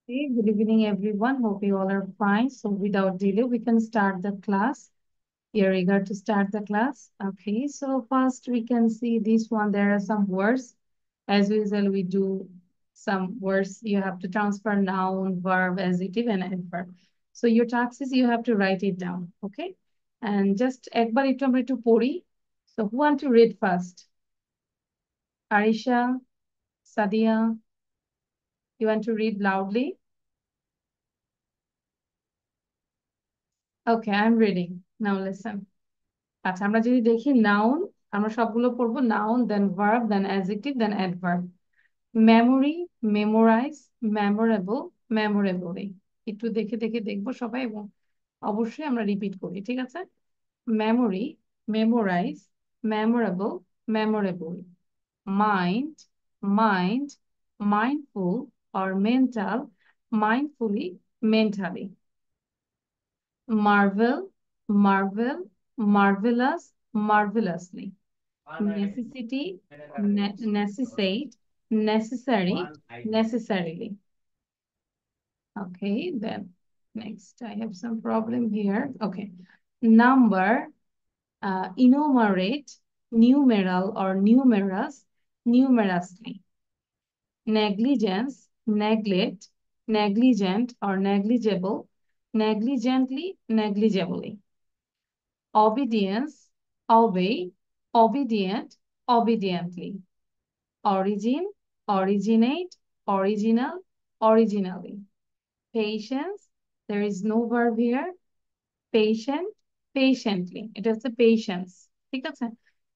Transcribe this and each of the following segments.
Hey, good evening, everyone. Hope you all are fine. So, without delay, we can start the class. You're eager to start the class. Okay, so first we can see this one. There are some words. As usual, we do some words. You have to transfer noun, verb, adjective, and adverb. So, your task is you have to write it down. Okay, and just একবার একটু আমরা একটু পড়ি. So, who want to read first? Arisha, Sadia, you want to read loudly? Okay, I'm reading. Now listen. আচ্ছা আমরা যদি দেখি noun আমরা সবগুলো পড়বো noun then verb then adjective then adverb memory memorise memorable memorably একটু দেখে দেখে দেখবো সবাই এবং অবশ্যই আমরা রিপিট করি ঠিক আছে memory memorise memorable memorable mind mind mindful or mental mindfully mentally marvel, marvel, marvelous, marvelously. Necessity, necessitate, necessary, necessarily. Okay, then next I have some problem here. Okay, number, enumerate, numeral or numerous, numerously. Negligence, neglect, negligent or negligible, negligently, negligibly. Obedience, obey, obedient, obediently. Origin, originate, original, originally. Patience, there is no verb here. Patient, patiently. এটা হচ্ছে patience. ঠিক আছে?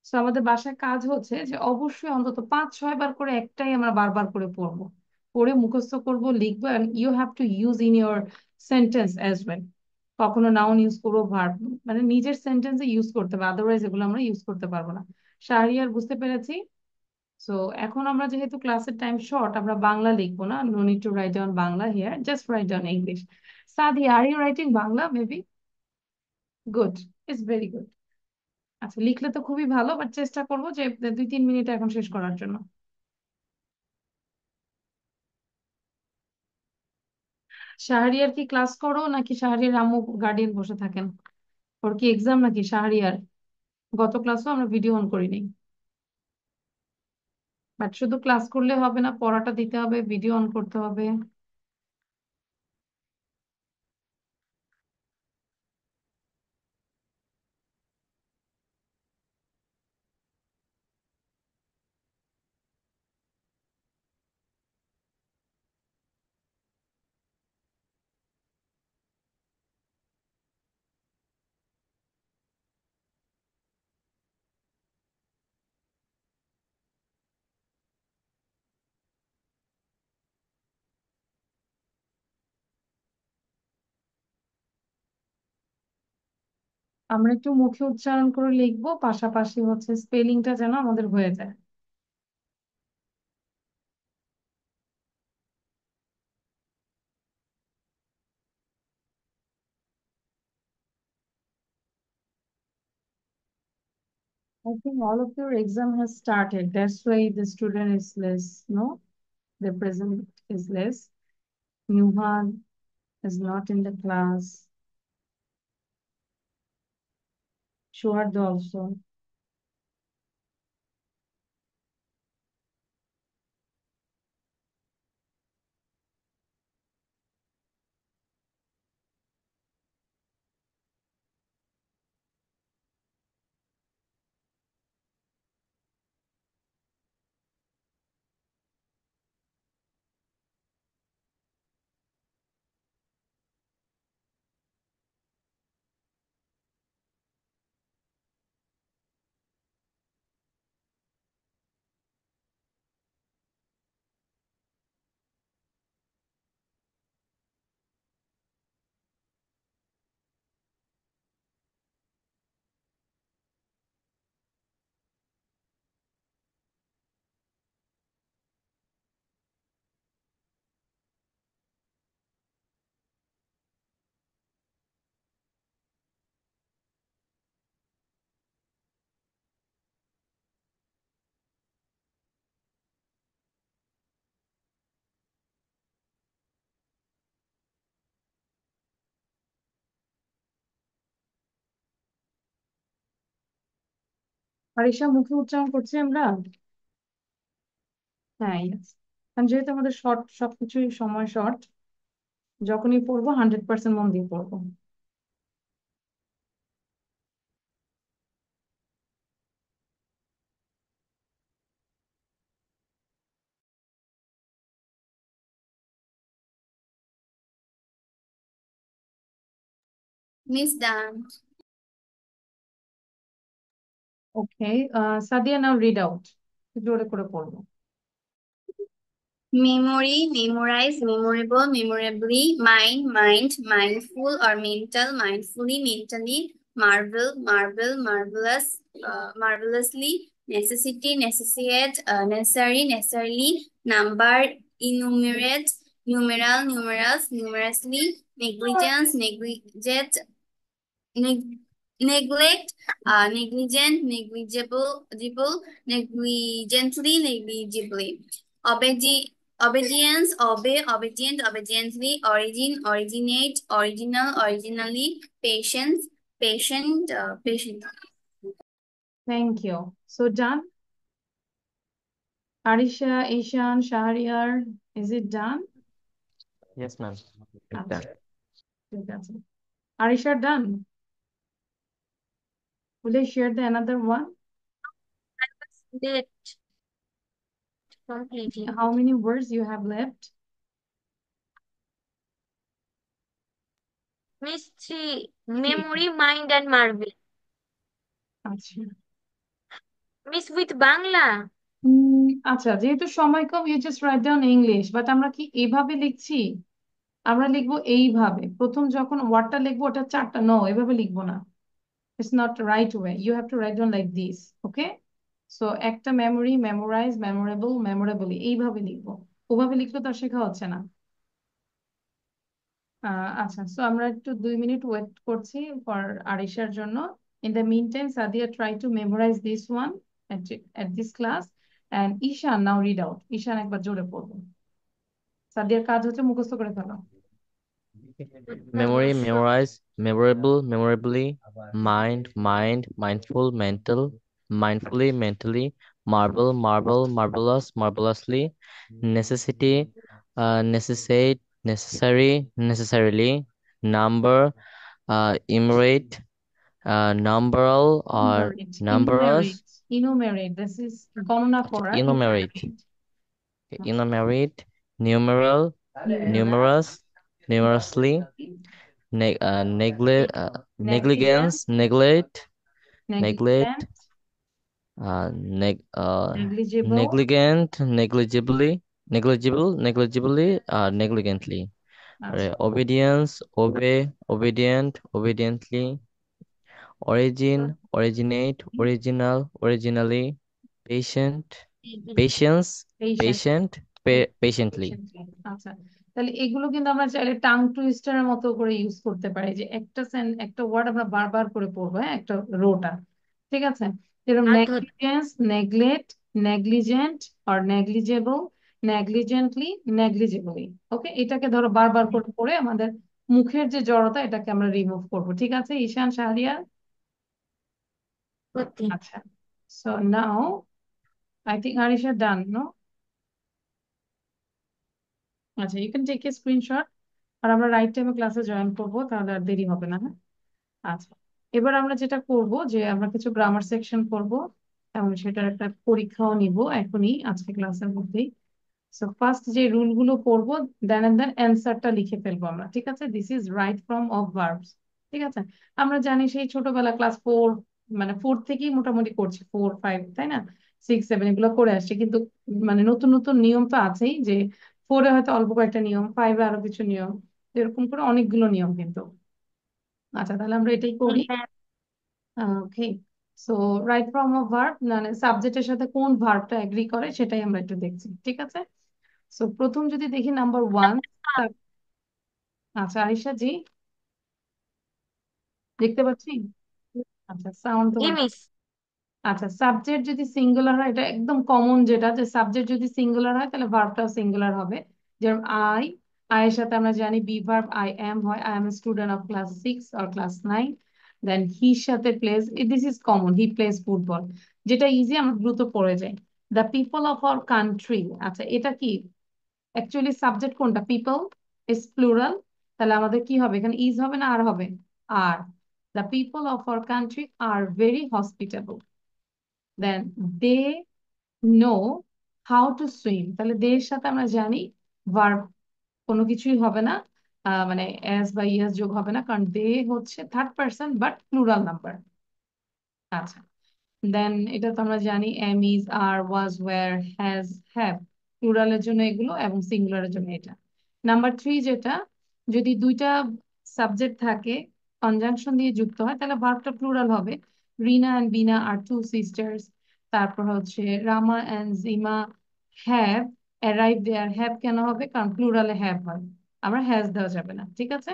So আমাদের বাসায় কাজ হচ্ছে যে অবশ্যই অন্তত 5-6 বার করে একটাই আমরা বারবার করে পড়বো পড়ে মুখস্থ করব লিখবো and you have to use in your sentence as well কখনো নাউন ইউজ করবো ভার্ব মানে নিজের সেন্টেন্সে ইউজ করতে হবে আদারওয়াইজ এগুলো আমরা ইউজ করতে পারবো না শাহরিয়ার বুঝতে পেরেছি সো এখন আমরা যেহেতু ক্লাসের টাইম শর্ট আমরা বাংলা লিখবো না no need to write down Bangla here just write down English Sadi are you writing Bangla maybe good it's very good আচ্ছা লিখলে তো খুবই ভালো বাট চেষ্টা করবো যে 2-3 মিনিট এখন শেষ করার জন্য শাহরিয়ার কি ক্লাস করো নাকি শাহরিয়ার আম্মু গার্ডিয়ান বসে থাকেন ওর কি এক্সাম নাকি শাহরিয়ার গত ক্লাসও আমরা ভিডিও অন করিনি বাট শুধু ক্লাস করলে হবে না পড়াটা দিতে হবে ভিডিও অন করতে হবে আমরা একটু মুখে উচ্চারণ করে লিখবো পাশাপাশি হচ্ছে স্পেলিংটা যেন আমাদের হয়ে যায় I think all of your exam has started. That's why the student is less, no? The present is less. Nuhan is not in the class. Shuhad also. Arisha মুখে উচ্চারণ করছি আমরা। হ্যাঁ, yes. কারণ যেহেতু আমাদের শর্ট, সবকিছুই সময় শর্ট, যখনই পড়বো 100% মন দিয়ে পড়বো। Miss Dan. ওকে, সাদিয়া নাও রিড আউট, জোরে করে পড়বো। Memory, memorize, memorable, memorably, mind, mind, mindful or mental, mindfully, mentally, marvel, marvel, marvelous, marvelously, necessity, necessitate, necessary, necessarily, number, enumerate, numeral, numerous, numerously, negligence, negligent, neg- neglect, negligent, negligible, negligently, negligibly, obedience, obey, obedient, obediently, origin, originate, original, originally, patience, patient, patient. Thank you. So done. Arisha, Ishan, Shahriar, is it done? Yes, ma'am. It's আচ্ছা, done. ঠিক আছে। আরিশা ডান? Will you share the another one? Did completely. How many words you have left? Miss three, Three. memory, mind, and marvel. আচ্ছা। Miss with Bangla. আচ্ছা, যেহেতু সময় কম, you just write down English, but আমরা কি এভাবে লিখছি? আমরা লিখবো এইভাবে, প্রথম যখন ওয়ার্ডটা লিখবো ওটা চারটা, নো এভাবে লিখবো না। It's not right way, you have to write down like this. Okay, so একটা মেমোরি, মেমোরাইজ, মেমোরেবল, মেমোরেবলি, এইভাবে লিখবো। ওভাবে লিখলে তো আর শেখা হচ্ছে না। আচ্ছা, সো আমরা একটু 2 মিনিট ওয়েট করছি ফর আরিশার জন্য। In the mean time Sadia try to memorise this one at this class, and Ishan now read out. Ishan একবার জোরে পড়বো। সাদিয়ার কাজ হচ্ছে মুখস্থ করে ফেলো। Memory, memorize, memorable, memorably, mind, mind, mindful, mental, mindfully, mentally, marvel, marvel, marvelous, marvelously, necessity, necessitate, necessary, necessarily, number, enumerate, numberal or Enumerate, numberous, enumerate, this is গণনা করা, enumerate, enumerate। আচ্ছা, enumerate, numeral, numeral, numerous, numerously, negligence, negligence, neglect, negligent, uh, neg, uh, negligible। negligibly, negligently, আচ্ছা, obedience, obey, obedient, obediently, origin, originate, original, originally, patient, patience, patient, patient, patiently. patiently। আচ্ছা, তাহলে এগুলো কিন্তু আমরা চাইলে tongue টুইস্টারের মতো করে ইউজ করতে পারি, যে একটা ওয়ার্ড আমরা বারবার করে পড়বো, হ্যাঁ, একটা রোটা। ঠিক আছে, যেরকম নেগলিজেন্স, নেগলেক্ট, নেগলিজেন্ট আর নেগলিজেবল, নেগলিজেন্টলি, নেগলিজেবলি। ওকে, এটাকে ধরো বারবার করে পড়ে আমাদের মুখের যে জড়তা এটাকে আমরা রিমুভ করবো। ঠিক আছে ঈশান, শাহরিয়ার? আচ্ছা, so now I think Arisha done, no? আচ্ছা, you can take a screenshot, আর আমরা রাইট টাইমে ক্লাসে জয়েন করবো, তাহলে আর দেরি হবে না, হ্যাঁ? আচ্ছা, এবার আমরা যেটা করব যে আমরা কিছু গ্রামার সেকশন করব, এবং সেটার একটা পরীক্ষাও নিব এখনই, আজকে ক্লাসের মধ্যেই। সো ফার্স্ট যে রুল গুলো পড়বো, দেন এন্ড দেন অ্যান্সারটা লিখে ফেলবো আমরা। ঠিক আছে, this is right form of verbs. ঠিক আছে, আমরা জানি সেই ছোটবেলা ক্লাস 4, মানে 4 থেকেই মোটামুটি করছি, 4, 5, তাই না? 6, 7 এগুলো করে আসছে, কিন্তু মানে নতুন নতুন নিয়ম তো আছেই, যে 4-এ হয়তো অল্প কয়েকটা নিয়ম, 5-এ আরো কিছু নিয়ম, এরকম করে অনেকগুলো নিয়ম কিন্তু। আচ্ছা, তাহলে আমরা এটাই করি। Okay, so right form of verb, মানে সাবজেক্টের সাথে কোন ভার্বটা এগ্রি করে সেটাই আমরা একটু দেখছি। ঠিক আছে, সো প্রথম যদি দেখি নাম্বার 1। আচ্ছা আরিশা জি, দেখতে পাচ্ছি। আচ্ছা, সাউন্ড তোমার। আচ্ছা, সাবজেক্ট যদি সিঙ্গুলার হয়, এটা একদম কমন, যেটা যে সাবজেক্ট যদি সিঙ্গুলার হয় তাহলে ভার্বটাও সিঙ্গুলার হবে। যেমন আয়ের সাথে আমরা জানি বি ভার্ব আই এম হয়, I am student of class 6 or class 9। দেন হির সাথে place, this is common, he plays football. যেটা ইজি আমরা দ্রুত পড়ে যাই। The people of our country, আচ্ছা এটা কি অ্যাকচুয়ালি সাবজেক্ট কোনটা? পিপল ইজ প্লুরাল, তাহলে আমাদের কি হবে এখানে? ইজ হবে না আর হবে? Are. The people of our country are very hospitable, then they know how to swim, তাহলে দে এর সাথে আমরা জানি ভার্ব কোনো কিছুই হবে না, মানে এস বা ইএস যোগ হবে না, কারণ দে হচ্ছে third person but plural number. আচ্ছা, দেন এটা তো আমরা জানি am, is, are, was, were, has, have, প্লুরালের জন্য এগুলো এবং সিঙ্গুলারের জন্য এটা। নাম্বার 3 যেটা, যদি দুইটা সাবজেক্ট থাকে কনজাংশন দিয়ে যুক্ত হয় তাহলে ভার্বটা প্লুরাল হবে। Rina and Bina are two sisters. তারপর হচ্ছে Rama and Jima have arrive there, have কেন হবে? কারণ প্লুরালে হ্যাভ হয়, আমরা হ্যাজ দেওয়া যাবে না, ঠিক আছে।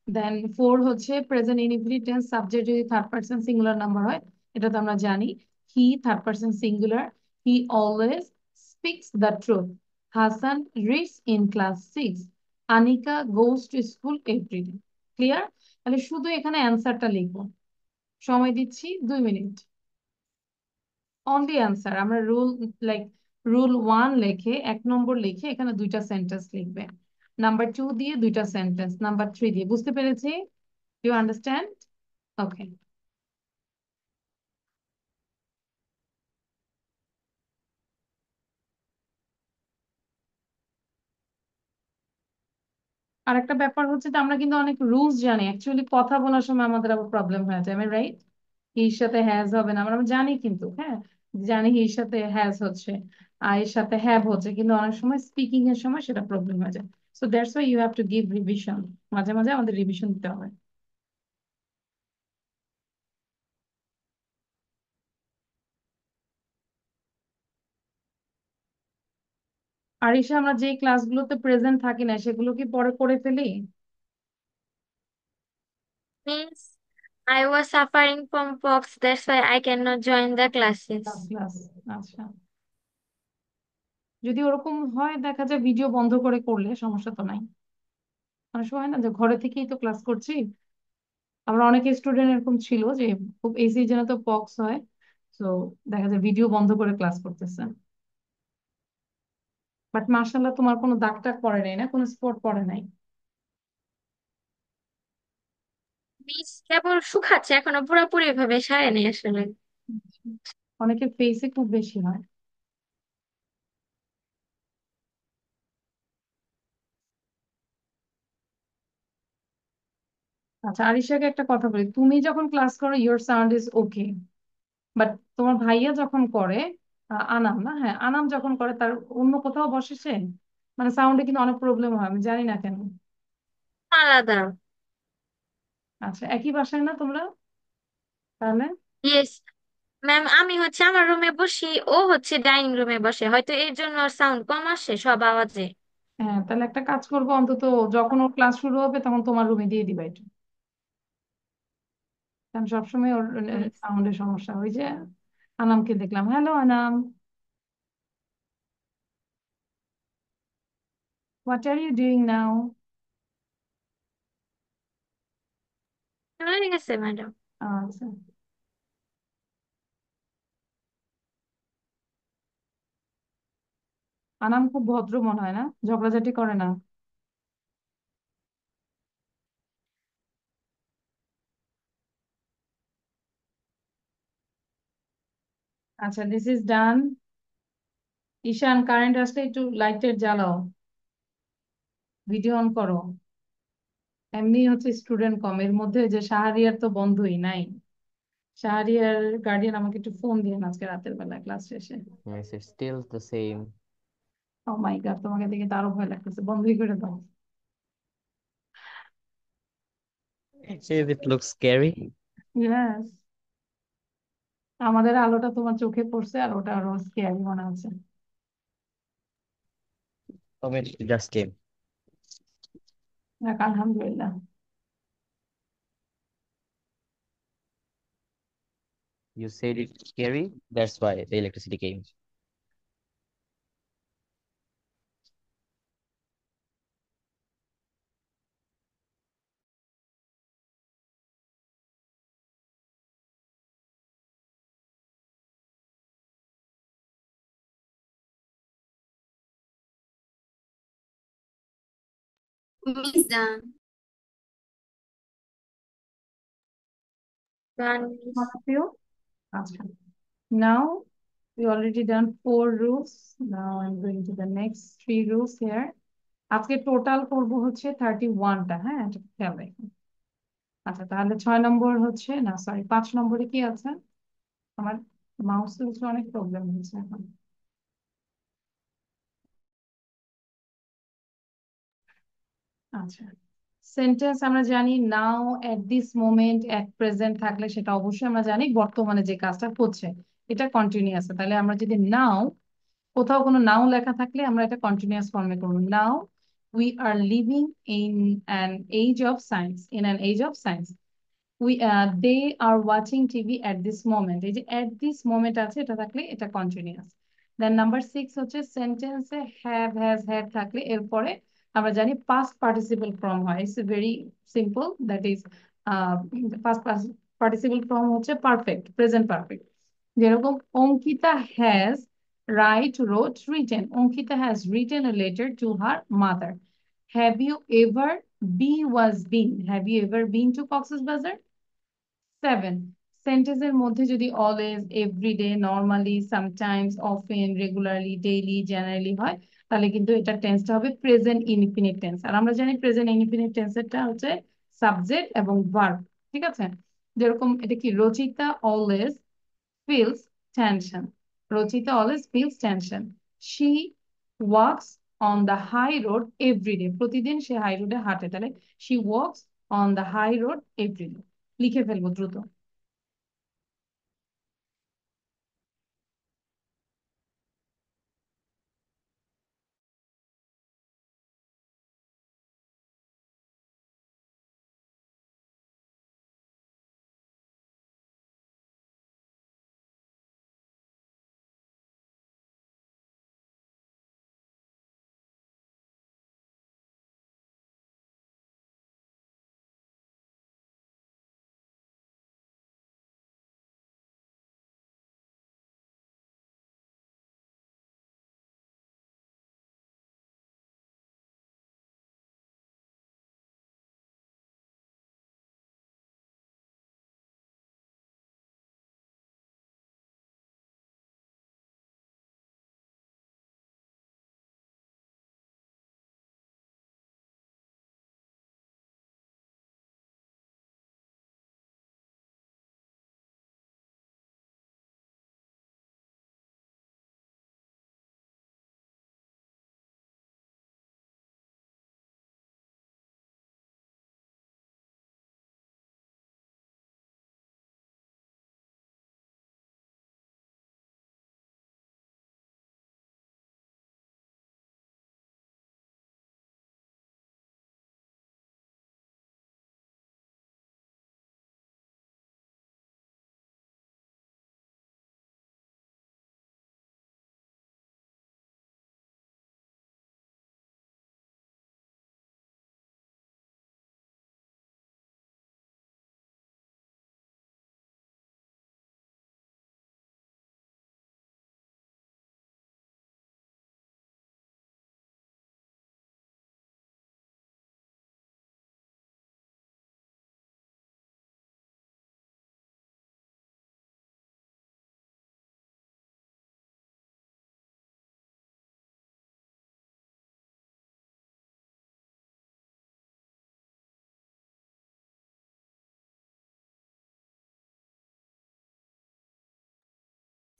দেন 4 হচ্ছে প্রেজেন্ট ইনডিফিনিট টেন্স, সাবজেক্ট যদি থার্ড পারসন সিঙ্গুলার নাম্বার হয়, এটা তো আমরা জানি। He third person singular, he always speaks the truth. Hasan reads in class 6। Anika goes to school everyday. Clear? তাহলে শুধু এখানে অ্যান্সারটা লিখবো, সময় দিচ্ছি 2 মিনিট। অনলি অ্যান্সার, আমরা রুল লাইক রুল 1 লিখে 1 নম্বর লিখে এখানে দুইটা সেন্টেন্স লিখবে, নাম্বার 2 দিয়ে দুইটা সেন্টেন্স, নাম্বার 3 দিয়ে। বুঝতে পেরেছি? You understand? ওকে। আর একটা ব্যাপার হচ্ছে যে আমরা কিন্তু অনেক রুলস জানি, অ্যাকচুয়ালি কথা বলার সময় আমাদের আবার প্রবলেম হয়ে যায়, আমি রাইট? হির সাথে হ্যাজ হবে না, আমরা জানি কিন্তু, হ্যাঁ জানি হির সাথে হ্যাজ হচ্ছে, আর এর সাথে হ্যাভ হচ্ছে, কিন্তু অনেক সময় স্পিকিং এর সময় সেটা প্রবলেম হয়ে যায়। So that's why you have to give revision, মাঝে মাঝে আমাদের রিভিশন দিতে হবে। আর এসে আমরা যে ক্লাসগুলোতে প্রেজেন্ট থাকি না সেগুলো কি পরে করে ফেলি? Means I was suffering from pox, that's why I cannot join the classes. Class, আচ্ছা। যদি ওরকম হয় দেখা যায় ভিডিও বন্ধ করে করলে সমস্যা তো নাই। অনেক সময় হয় না যে ঘরে থেকেই তো ক্লাস করছি, আমরা অনেক স্টুডেন্ট এরকম ছিল যে খুব এই সিজনে তো পক্স হয়, তো দেখা যায় ভিডিও বন্ধ করে ক্লাস করতেছে। বাট মার্শাল্লাহ তোমার কোনো দাগ টাগ পড়ে নাই না, কোনো স্পট পড়ে নাই? মিস কেবল শুকাচ্ছে, এখনো পুরোপুরি ভাবে সারেনি আসলে। অনেকের ফেসে খুব বেশি হয়। আচ্ছা, আরিশাকে একটা কথা বলি, তুমি যখন ক্লাস করো your sound is okay, but তোমার ভাইয়া যখন করে, আনাম না, হ্যাঁ আনাম যখন করে তার অন্য কোথাও বসে সে, মানে সাউন্ডে কিন্তু অনেক প্রবলেম হয়, আমি জানি না কেন। আলাদা। আচ্ছা, একই বাসায় না তোমরা তাহলে? ইয়েস ম্যাম, আমি হচ্ছে আমার রুমে বসি, ও হচ্ছে ডাইনিং রুমে বসে, হয়তো এর জন্য সাউন্ড কম আসে সব আওয়াজে। হ্যাঁ, তাহলে একটা কাজ করবো, অন্তত যখন ওর ক্লাস শুরু হবে তখন তোমার রুমে দিয়ে দিবা এটা, কারণ সবসময় ওর Yes. সাউন্ডের সমস্যা। ওই যে আনামকে দেখলাম, hello Anam, what are you doing now? চলে গেছে ম্যাডাম। আচ্ছা, আনাম খুব ভদ্র মনে হয় না, ঝগড়াঝাটি করে না? আচ্ছা, this is done. Ishan, current আসলে একটু লাইটের জ্বালাও, ভিডিও অন করো। এমনি হচ্ছে স্টুডেন্ট কম, এর মধ্যে যে শাহরিয়ার তো বন্ধই নাই। শাহরিয়ার গার্ডিয়ান আমাকে একটু ফোন দিয়ে আজকে রাতের বেলা ক্লাস শেষে। Yes, it's still the same. Oh my god, তোমাকে দেখে তো আরো ভয় লাগতেছে, বন্ধই করে দাও। Says it looks scary. Yes, আমাদের আলোটা তোমার চোখে পড়ছে আর ওটা আরো স্ক্যারি মনে হচ্ছে। Oh, it just came. যাক, আলহামদুলিল্লাহ। You said it's scary. That's why the electricity came. Miss done. Done, One miss. of you? আচ্ছা। Now we already done 4 rules. Now I'm going to the next 3 rules here. আজকে total করবো হচ্ছে 31টা, হ্যাঁ, এটা খেয়াল রাখুন। আচ্ছা, তাহলে 6 নম্বর হচ্ছে, না সরি, 5 নম্বরে কি আছে? আমার মাউস হচ্ছে অনেক প্রবলেম হচ্ছে এখন। আচ্ছা, সেন্টেন্স আমরা জানি now, at this moment, at present থাকলে সেটা অবশ্যই আমরা জানি বর্তমানে যে কাজটা হচ্ছে এটা কন্টিনিউয়াস। তাহলে আমরা যদি নাও, কোথাও কোনো নাও লেখা থাকলে আমরা এটা কন্টিনিউয়াস ফর্মে করবো। Now we are living in an age of science, in an age of science. They are watching TV at this moment, এই যে এট দিস মোমেন্ট আছে এটা থাকলে এটা কন্টিনিউয়াস। দেন নাম্বার 6 হচ্ছে সেন্টেন্সে হ্যাভ, হ্যাজ, হ্যাড থাকলে এরপরে আমরা জানি পাস্ট পার্টিসিপল ফর্ম হয়। It's very simple, that is past participle form হচ্ছে পারফেক্ট, প্রেজেন্ট পারফেক্ট। যেরকম Ankita has write, wrote, written. Ankita has written a letter to her mother. Have you ever, be was been, have you ever been to Cox's Bazar? 7, সেন্টেন্সের মধ্যে যদি always, everyday, normally, sometimes, often, regularly, daily, generally হয় তাহলে কিন্তু এটা টেন্সটা হবে present indefinite tense. আর আমরা জানি প্রেজেন্ট ইনডিফিনিট টেন্সেরটা হচ্ছে সাবজেক্ট এবং ভার্ব, ঠিক আছে? যেরকম এটা কি, রচিতা always feels tension. Rochita always feels tension. She walks on the high road every day. প্রতিদিন সে হাই রোডে হাঁটে, তাহলে she walks on the high road every day. লিখে ফেলবো দ্রুত।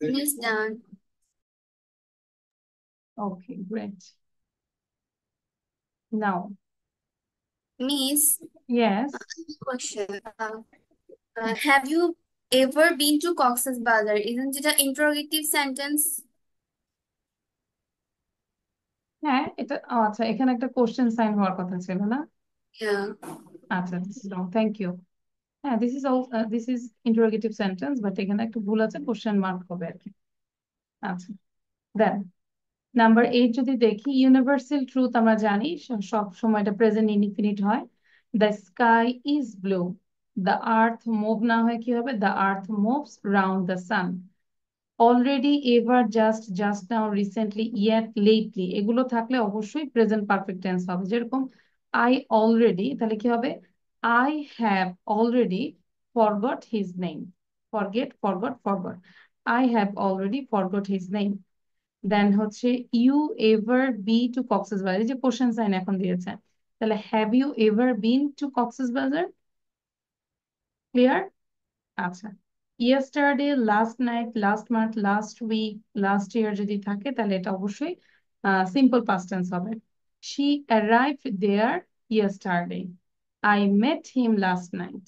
Miss done. Okay, great. Now, Miss, yes, question. Have you ever been to Cox's Bazar? Isn't it an interrogative sentence? হ্যাঁ এটা, আচ্ছা, এখানে একটা কোশ্চেন সাইন হওয়ার কথা ছিল না? Yeah. আচ্ছা, this is wrong, thank you. হ্যাঁ, this is interrogative sentence, but এখানে একটা ভুল আছে, কোশ্চেন মার্ক হবে আর কি। আচ্ছা, দেন নাম্বার 8 যদি দেখি, ইউনিভার্সাল ট্রুথ আমরা জানি সব সময় এটা প্রেজেন্ট ইনডিফিনিট হয়। The sky is blue. The earth move না হয় কি হবে? The earth moves round the sun. Already, ever, just, just now, recently, yet, lately, এগুলো থাকলে অবশ্যই প্রেজেন্ট পারফেক্ট টেন্স হবে। যেরকম আই অলরেডি, তাহলে কি হবে? I have already forgot his name. Forget, forgot, forgot. I have already forgot his name. Then হচ্ছে you ever be to Cox's Bazar, এই যে কোশ্চেন সাইন এখন দিয়েছে, তাহলে have you ever been to Cox's Bazar? Clear? আচ্ছা, yesterday, last night, last month, last week, last year যদি থাকে তাহলে এটা অবশ্যই সিম্পল পাস্ট টেন্স হবে। She arrived there yesterday. I met him last night.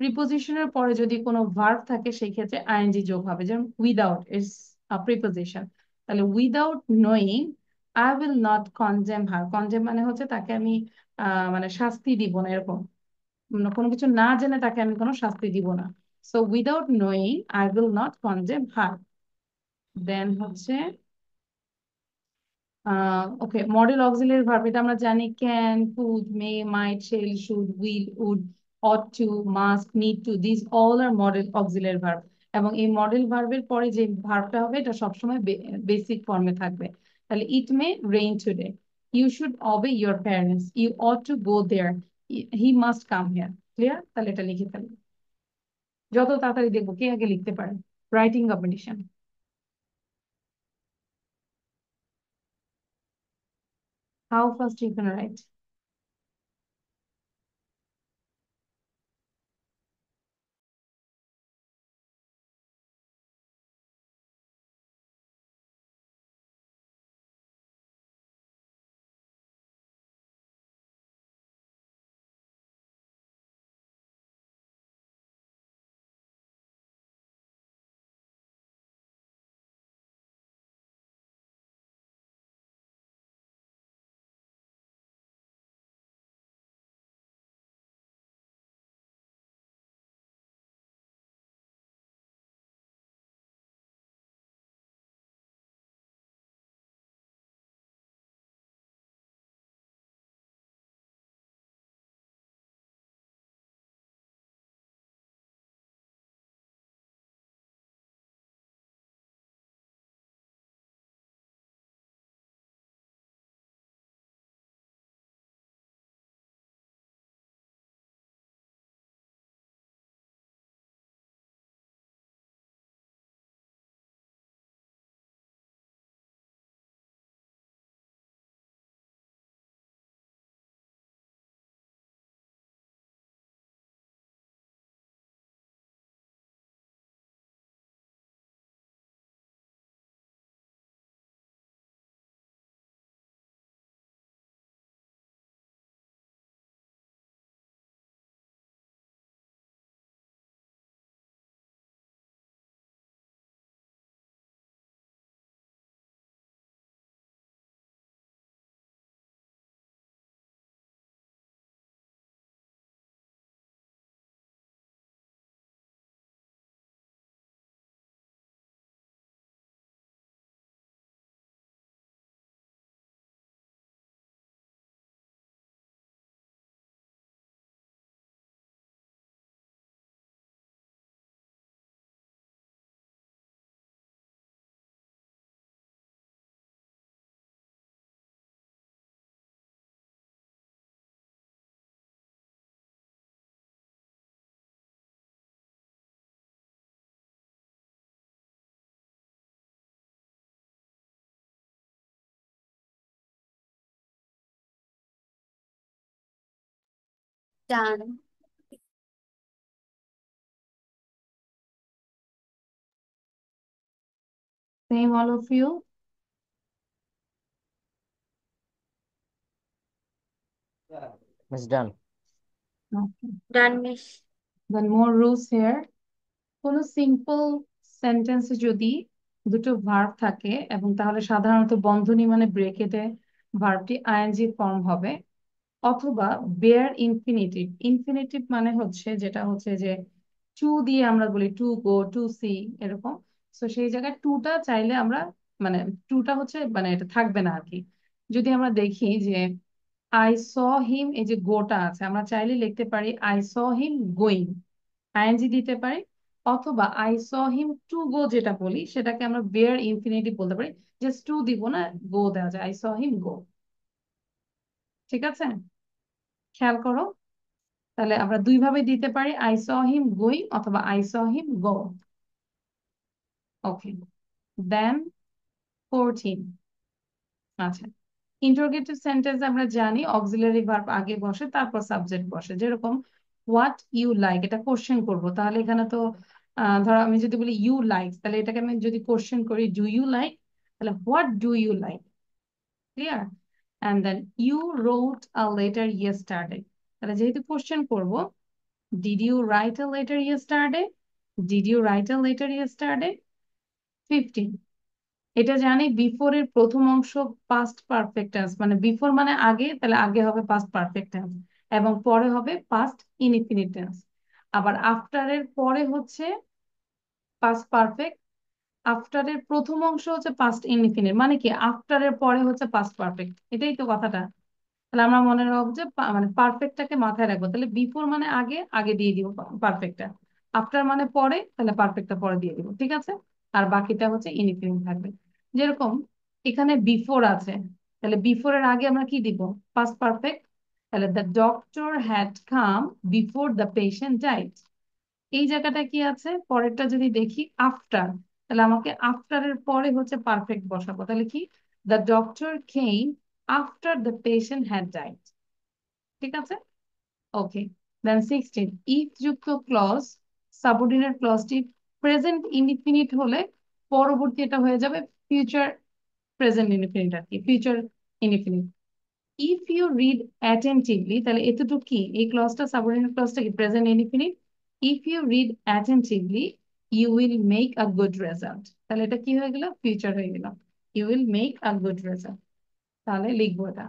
প্রিপোজিশনের পরে যদি কোনো ভার্ব থাকে সেই ক্ষেত্রে আইএনজি যোগ হবে, যেমন উইদাউট ইজ প্রিপোজিশন, তাহলে without knowing I will not condemn her. Condemn মানে হচ্ছে তাকে আমি মানে শাস্তি দিব না, এরকম। কোনো কিছু না জেনে তাকে আমি কোনো শাস্তি দিব না। So without knowing I will not condemn her. Then হচ্ছে ওকে, মডেল অক্সিলারি ভার্ব, এটা আমরা জানি can, could, may, might, shall, should, will, would, ought to, must, need to, this all are modal auxiliary verb. এবং এই model ভার্বের পরে যে ভার্বটা হবে এটা সবসময় বেসিক ফর্মে থাকবে। তাহলে it may rain today, you should obey your parents, you ought to go there, he must come here. Clear? তাহলে এটা লিখে ফেলবে। যত তাড়াতাড়ি দেখবো কে আগে লিখতে পারে। Writing competition. How fast you can write? Done. Same all of you. It's done. Okay. Done miss. Then more rules here. কোনো সিম্পল সেন্টেন্সে যদি দুটো ভার্ব থাকে এবং তাহলে সাধারণত বন্ধনী মানে ব্রেকেটে ভার্বটি আইএনজি ফর্ম হবে, অথবা বেয়ার ইনফিনিটিভ। ইনফিনিটিভ মানে হচ্ছে যেটা হচ্ছে যে টু দিয়ে আমরা বলি টু গো, টু সি, এরকম। তো সেই জায়গায় টুটা চাইলে আমরা মানে টুটা হচ্ছে মানে এটা থাকবে না আর কি। যদি আমরা দেখি যে আই স হিম, এই যে গোটা আছে, আমরা চাইলে লিখতে পারি I saw him going, ING দিতে পারি। অথবা I saw him to go যেটা বলি সেটাকে আমরা বেয়ার ইনফিনিটিভ বলতে পারি, জাস্ট টু দিব না, গো দেওয়া যায়, আই স হিম গো। ঠিক আছে? খেয়াল করো, তাহলে আমরা দুই ভাবে দিতে পারি, আই স হিম গোয়িং অথবা আই স হিম গো। ওকে, দেন 14। আচ্ছা, ইন্টারোগেটিভ সেন্টেন্স আমরা জানি অক্সিলারি ভার্ব আগে বসে তারপর সাবজেক্ট বসে, যেরকম হোয়াট ইউ লাইক, এটা কোশ্চেন করব, তাহলে এখানে তো ধরো আমি যদি বলি ইউ লাইক, তাহলে এটাকে আমি যদি কোশ্চেন করি ডু ইউ লাইক, তাহলে what do you like. Clear? And then you wrote a letter yesterday, তাহলে যেহেতু কোশ্চেন করব, did you write a letter yesterday, did you write a letter yesterday. 15, এটা জানি বিফোর এর প্রথম অংশ পাস্ট পারফেক্ট টেন্স, মানে বিফোর মানে আগে, তাহলে আগে হবে পাস্ট পারফেক্ট টেন্স এবং পরে হবে পাস্ট ইনডিফিনিট টেন্স। আবার আফটার এর পরে হচ্ছে পাস্ট পারফেক্ট, আফটার এর প্রথম অংশ হচ্ছে পাস্ট ইনডিফিনিট, মানে কি আফটার এর পরে হচ্ছে পাস্ট পারফেক্ট, এটাই তো কথাটা। তাহলে আমরা মনে রাখবো যে মানে পারফেক্টটাকে মাথায় রাখবো, তাহলে বিফোর মানে আগে, আগে দিয়ে দিব পারফেক্টটা, আফটার মানে পরে, তাহলে পারফেক্টটা পরে দিয়ে দিব, ঠিক আছে? আর বাকিটা হচ্ছে ইনডিফিনিট থাকবে। যেরকম এখানে বিফোর আছে, তাহলে বিফোর এর আগে আমরা কি দিব? Past perfect. তাহলে the doctor had come before the patient died. এই জায়গাটা কি আছে, পরেরটা যদি দেখি আফটার, তাহলে আমাকে আফটার এর পরে হচ্ছে পারফেক্ট বসাবো, তাহলে কি the doctor came after the patient had died. ঠিক আছে? ওকে, দেন 16, ইফ যুক্ত ক্লজ, সাবঅর্ডিনেট ক্লজটি প্রেজেন্ট ইনডিফিনিট হলে পরবর্তী এটা হয়ে যাবে ফিউচার প্রেজেন্ট ইনডিফিনিট, আর কি future indefinite. If you read attentively, তাহলে এতটুকু কি, এই ক্লজটা সাবঅর্ডিনেট ক্লজটা কি present indefinite. If you read attentively you will make a good result, তাহলে এটা কি হয়ে গেল, ফিউচার হয়ে গেল, you will make a good result. তাহলে লিখবো এটা।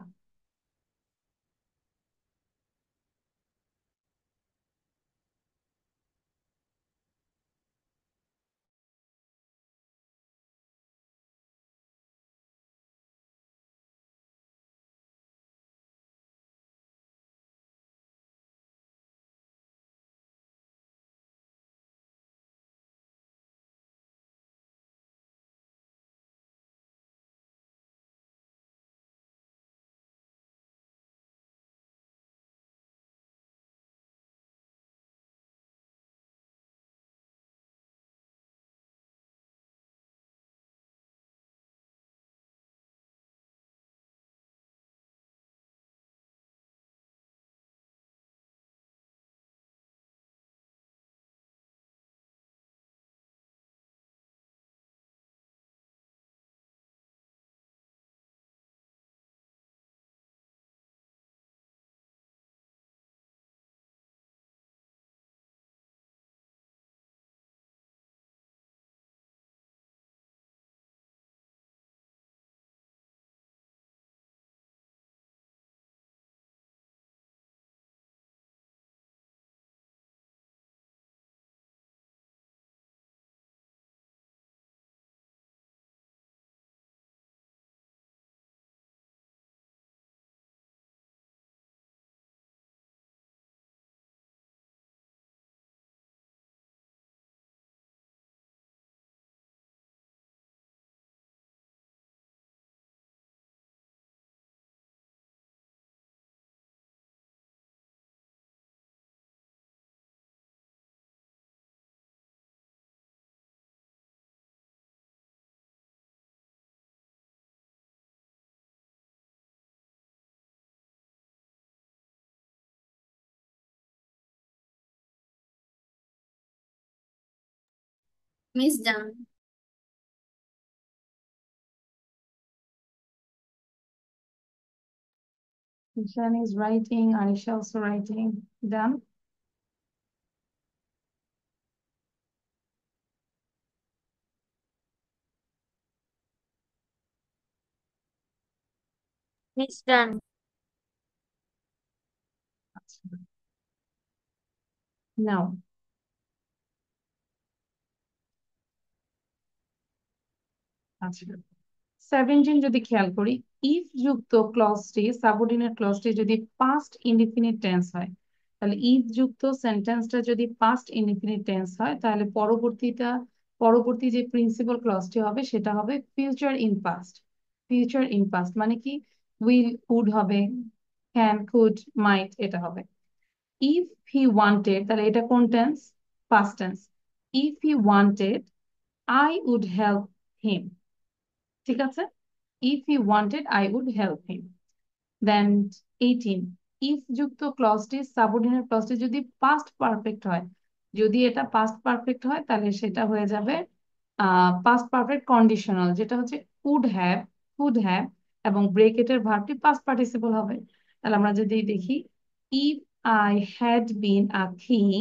Miss done. Ishan is writing, Aisha also writing. Done. Miss done. Now, আচ্ছা, 17 যদি খেয়াল করি, ইফ যুক্ত ক্লজটি সাবঅর্ডিনেট ক্লজটি যদি পাস্ট ইনডিফিনিট টেন্স হয়, তাহলে ইফ যুক্ত সেন্টেন্সটা যদি পাস্ট ইনডিফিনিট টেন্স হয়, তাহলে পরবর্তী যে প্রিন্সিপাল ক্লজটি হবে সেটা হবে future in past. Future in past মানে কি, উইল উড হবে, can, could, might এটা হবে। If he wanted, তাহলে এটা কোন tense? Past tense. If he wanted, I would help him. ঠিক আছে? If he wanted, I would help him. Then 18. If যুক্ত ক্লজটি সাবঅর্ডিনেট ক্লজটি যদি পাস্ট পারফেক্ট হয়, যদি এটা পাস্ট পারফেক্ট হয় তাহলে সেটা হয়ে যাবে পাস্ট পারফেক্ট কন্ডিশনাল, যেটা হচ্ছে কুড হ্যাভ এবং ব্রেকেটের ভার্বটি পাস্ট পার্টিসিপল হবে। তাহলে আমরা যদি দেখি if I had been a king,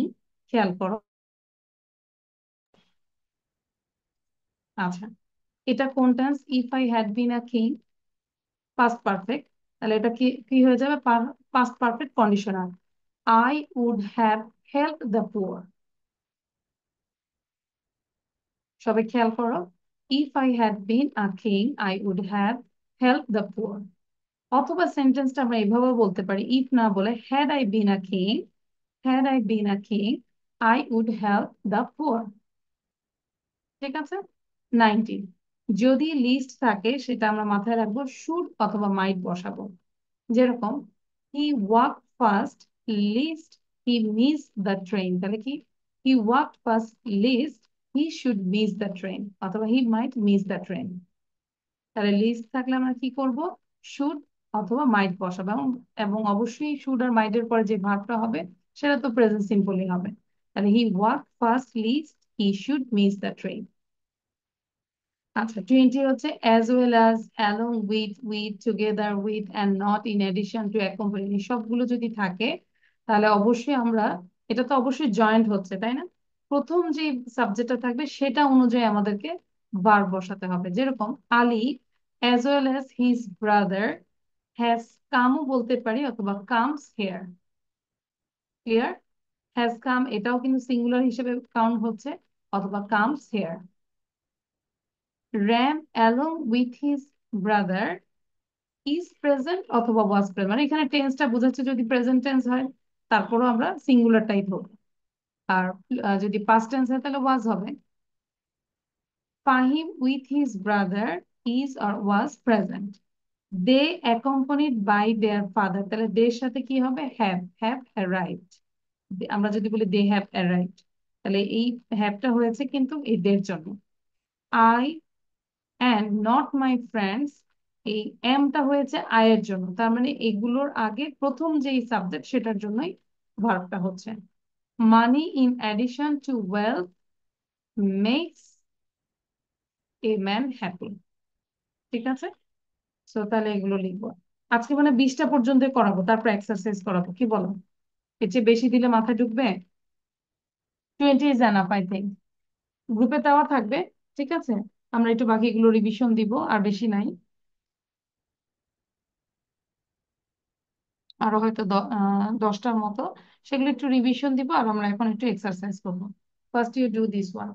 খেয়াল করো। আচ্ছা, এটা কোন tense? If I had been a king, past perfect. তাহলে এটা কি কি হয়ে যাবে? Past perfect conditional. I would have helped the poor. সবাই খেয়াল করো, if I had been a king, I would have helped the poor. অথবা সেন্টেন্সটা আমরা এভাবে বলতে পারি, if না বলে had I been a king, I would help the poor. ঠিক আছে? 19. যদি লিস্ট থাকে সেটা আমরা মাথায় রাখবো শুড অথবা মাইট বসাবো। যেরকম he walked fast lest he miss the train, তাহলে কি he walked fast lest he should miss the train অথবা he might miss the train। তাহলে লিস্ট থাকলে আমরা কি করব? শুড অথবা মাইট বসাবো, এবং এবং অবশ্যই শুড আর মাইট এর পরে যে ভার্বটা হবে সেটা তো প্রেজেন্ট সিম্পলই হবে। তাহলে he walked fast lest he should miss the train। আচ্ছা, 20 হচ্ছে as well as, along with, together with, and not in addition to, accompany, সবগুলো যদি থাকে তাহলে অবশ্যই আমরা, এটা তো অবশ্যই জয়েন্ট হচ্ছে তাই না? প্রথম যে সাবজেক্টটা থাকবে সেটা অনুযায়ী আমাদেরকে ভার্ব বসাতে হবে। যেরকম Ali as well as his brother has come বলতে পারি অথবা comes here। Clear? has come এটাও কিন্তু সিঙ্গুলার হিসেবে কাউন্ট হচ্ছে, অথবা comes here। ran along with his brother is present অথবা was present, মানে এখানে টেন্সটা বোঝাচ্ছে যদি প্রেজেন্ট টেন্স হয় তারপরও আমরা সিঙ্গুলারটাই ধরবো, আর যদি পাস্ট টেন্স হয় তাহলে was হবে। Fahim with his brother is or was present. They accompanied by their father, তাহলে they এর সাথে কি হবে? have arrived। আমরা যদি বলি they have arrived, তাহলে এই হ্যাভটা হয়েছে কিন্তু এদের জন্য। I and not my friends, এই এমটা হয়েছে আয়ের জন্য, তার মানে এগুলোর আগে প্রথম যেই সাবজেক্ট সেটার জন্যই ভার্বটা হচ্ছে। Money in addition to wealth makes a man happy. ঠিক আছে? সো তাহলে এগুলো লিখবো। আজকে মানে 20টা পর্যন্ত করাবো, তারপর এক্সারসাইজ করাবো, কি বলো? এর চেয়ে বেশি দিলে মাথায় ঢুকবে? 20 ইজ এনাফ আই থিঙ্ক। গ্রুপে দেওয়া থাকবে। ঠিক আছে, আমরা একটু বাকিগুলো রিভিশন দিব, আর বেশি নাই। আরো হয়তো 10টার মতো, সেগুলো একটু রিভিশন দিব, আর আমরা এখন একটু এক্সারসাইজ করবো। First you do this one.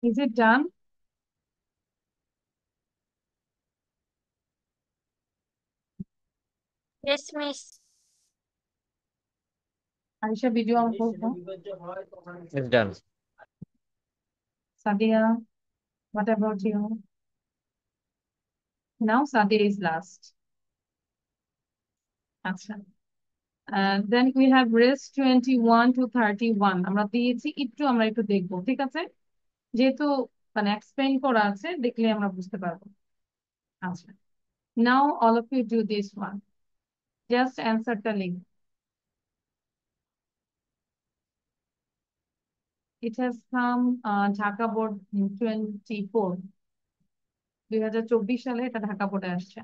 Is it done? Yes, miss. Aisha, video on করবো। It's done. Sadia, what about you? Now Sadia is last. আচ্ছা। Then we have risk 21 to 31 আমরা দিয়েছি, আমরা একটু দেখবো, ঠিক আছে? যেহেতু মানে এক্সপ্লেইন করা আছে, দেখলে আমরা বুঝতে পারবো। আচ্ছা, now all of you do this one, just answer the link. It has come Dhaka board 24, 2024 সালে এটা ঢাকা বোর্ডে আসছে।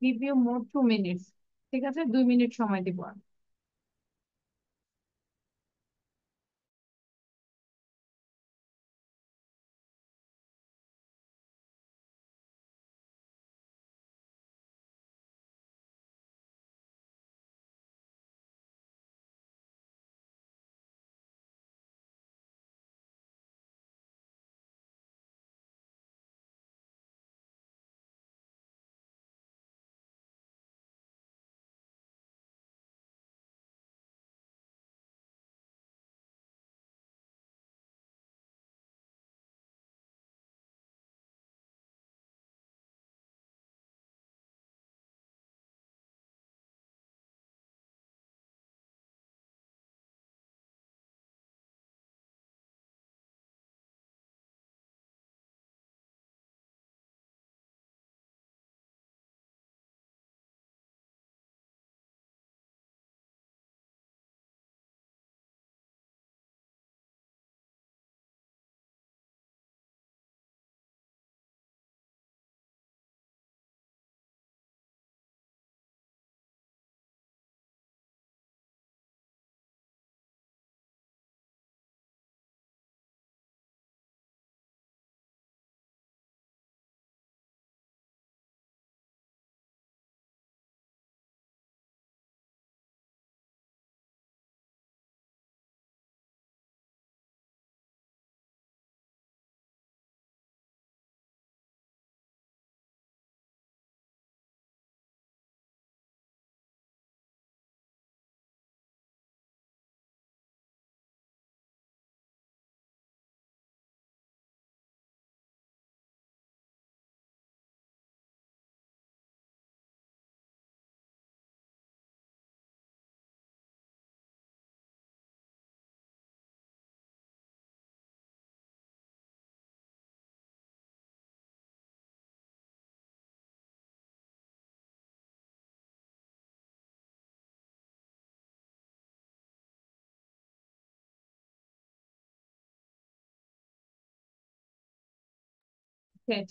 Give you more 2 minutes, ঠিক আছে? 2 মিনিট সময় দিব আর।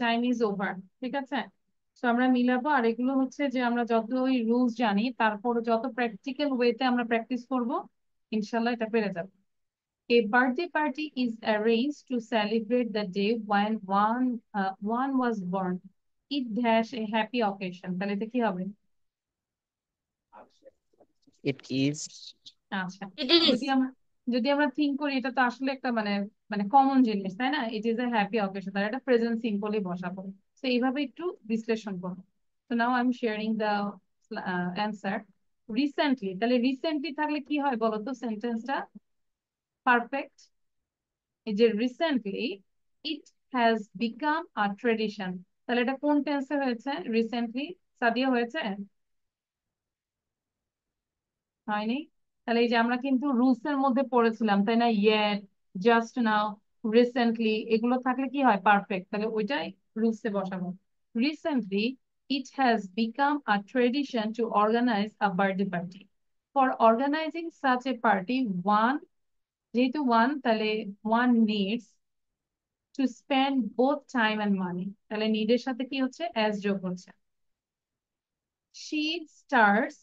টাইম ইজ ওভার, ঠিক আছে? তো আমরা মিলাবো, আর এগুলো হচ্ছে যে আমরা যতই রুলস জানি, তারপর যত প্র্যাকটিক্যাল ওয়েতে আমরা প্র্যাকটিস করব, ইনশাল্লাহ এটা পেরে যাবো। A birthday party is arranged to celebrate the day when one was born. It dash a happy occasion. তাহলে এটা কি হবে? It is. আচ্ছা, It is. যদি আমরা থিঙ্ক করি, এটা তো আসলে একটা মানে মানে কমন জিনিস, তাই না? It is a happy occasion, তাহলে এটা প্রেজেন্ট সিম্পলি বসাবো। তো এইভাবে একটু বিশ্লেষণ করবো। তো now I am sharing the answer. Recently, তাহলে রিসেন্টলি থাকলে কি হয় বলো তো সেন্টেন্সটা? পারফেক্ট। এই যে recently, it has become a tradition, তাহলে এটা কোন টেন্সে হয়েছে? রিসেন্টলি। সাদিয়া, হয়েছে? হয়নি? তাহলে এই যে আমরা কিন্তু রুলস এর মধ্যে পড়েছিলাম তাই না, ইয়েট, জাস্ট নাও, রিসেন্টলি, এগুলো থাকলে কি হয়, পারফেক্ট, তাহলে ওইটাই রুলস এ বসাবো। Recently it has become a tradition to organize a birthday party. For organizing such a party, one, যেহেতু one, তাহলে one needs to spend both time and money, তাহলে need এর সাথে কি হচ্ছে, as যোগ হচ্ছে। she starts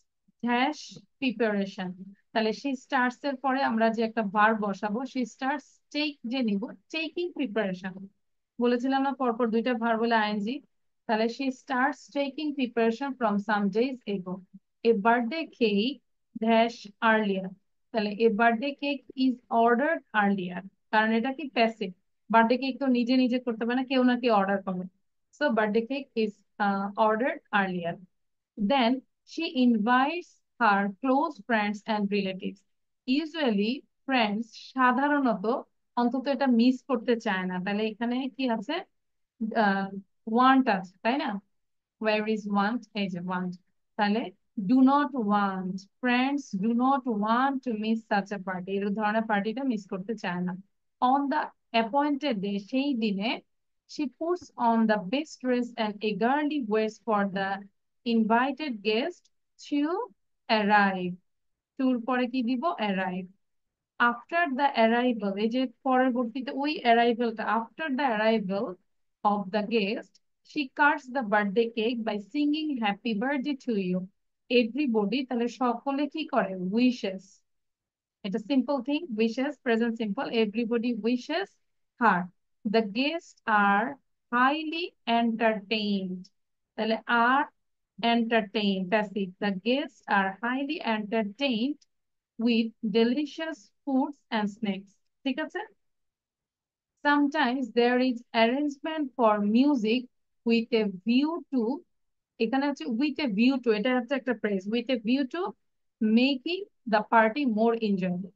dash preparation, তাহলে she starts এর পরে আমরা যে একটা verb বসাবো, she starts take যে নিব, taking preparation, বলেছিলাম না পরপর দুইটা verb বলে ing, তাহলে she starts taking preparation from some days ago. A birthday cake dash earlier, তাহলে a birthday cake is ordered earlier, কারণ এটা কি প্যাসিভ, বার্থডে কেক তো নিজে নিজে করতে পারে না, কেউ না কেউ অর্ডার করবে, so birthday cake is ordered earlier. Then she invites her close friends and relatives. Usually friends সাধারণত অন্তত এটা মিস করতে চায় না, তাহলে এখানে কি আছে, ওয়ান্ট আছে তাই না, where is want, এই যে want, তাহলে do not want, friends do not want to miss such a party, এই ধরনের পার্টিটা মিস করতে চায় না। On the appointed day, সেই দিনে she puts on the best dress and eagerly waits for the invited guest to arrive. tour পরে কি দিব, arrive. After the arrival, এই যে পরবর্তীতে ওই অ্যারাইভেলটা, after the arrival of the guest, she cuts the birthday cake by singing happy birthday to you. Everybody, তাহলে সকলে কি করে, wishes, এটা simple thing, wishes, present simple, everybody wishes her. The guests are highly entertained, তাহলে are entertained, passive, the guests are highly entertained with delicious foods and snacks, ঠিক আছে। Sometimes there is arrangement for music with a view to, এখানে হচ্ছে with a view to, এটা হচ্ছে একটা phrase, with a view to making the party more enjoyable,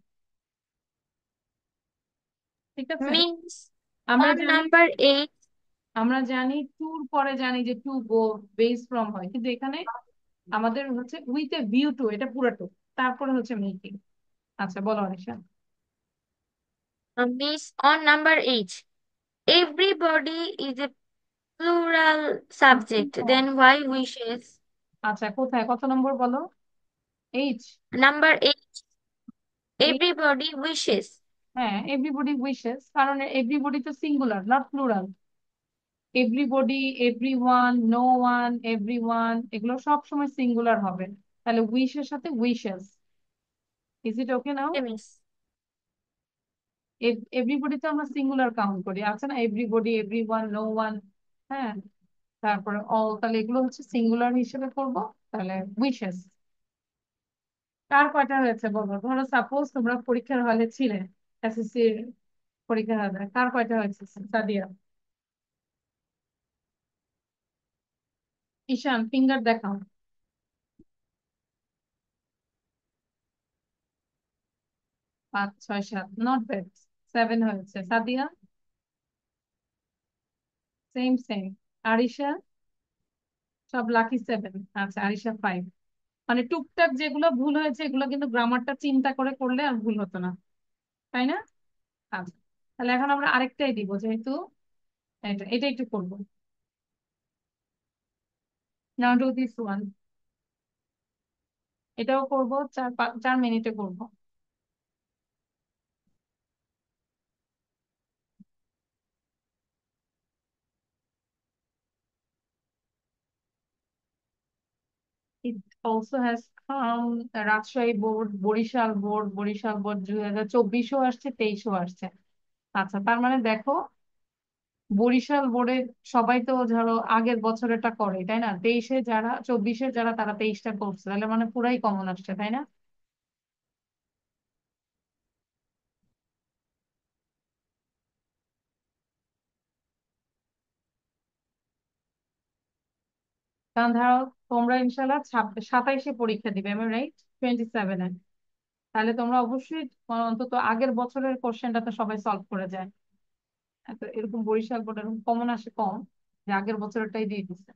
ঠিক আছে। Means আমরা on জানি, number 8, আমরা জানি টুর পরে জানি যে টু গো বেস ফ্রম হয়, কিন্তু এখানে আমাদের হচ্ছে উইথ এ ভিউ টু, এটা পুরোটা তারপরে হচ্ছে মেকিং। আচ্ছা বলো Anisha. miss on number 8, everybody is a plural subject, then why wishes? আচ্ছা কোথায়, কত নম্বর বলো, এইচ। Number 8, everybody wishes. হ্যাঁ এভরিবডি উইশেস, কারণ এভরিবডি তো singular not plural, everybody, everyone, no one, everyone, এগুলো সব সময় সিঙ্গুলার হবে, তাহলে উইশের সাথে wishes. Is it okay now, Okay, miss. Everybody তো আমরা সিঙ্গুলার কাউন্ট করি, আছে না, এভরিবডি, এভরিওয়ান, নো ওয়ান, হ্যাঁ, তারপরে অল, তাহলে এগুলো হচ্ছে সিঙ্গুলার হিসেবে করবো, তাহলে উইশেস। কার কয়টা হয়েছে বলো, ধরো সাপোজ তোমরা পরীক্ষার হলে ছিলে, এসএসসি পরীক্ষার হলে, কার কয়টা হয়েছে, সাদিয়া, ঈশান, ফিঙ্গার দেখাও। 5 6 7, নট ব্যাড, 7 হয়েছে। Sadia, same same. আরিশা, সব লাকি 7। আচ্ছা আরিশা 5। মানে টুকটাক যেগুলো ভুল হয়েছে এগুলো কিন্তু গ্রামারটা চিন্তা করে করলে আর ভুল হতো না, তাই না। আচ্ছা তাহলে এখন আমরা আরেকটাই দিব, যেহেতু এটা এটা একটু করবো, নাও ডু দিস ওয়ান, এটাও করবো, 4 মিনিটে করবো। It also has Rajshahi board, Barisal board, Barisal board 2024ও আসছে, 23ও আসছে। আচ্ছা তার মানে দেখো, বরিশাল বোর্ডে সবাই তো ধরো আগের বছরেরটা করে তাই না, 23-এ যারা, 24-এ যারা, তারা 23টা করছে, তাহলে মানে পুরাই কমন আসছে তাই না। কারণ ধরো তোমরা ইনশাল্লাহ 27-এ পরীক্ষা দিবে, আমি রাইট, 27-এ, তাহলে তোমরা অবশ্যই অন্তত আগের বছরের কোশ্চেনটা তো সবাই সলভ করে যায়। তো এরকম বরিশাল বোর্ড এরকম কমন আসে কম, যে আগের বছরটাই দিয়ে দিচ্ছে।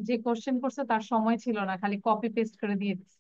যে কোশ্চেন করছে তার সময় ছিল না, খালি কপি পেস্ট করে দিয়ে দিচ্ছে।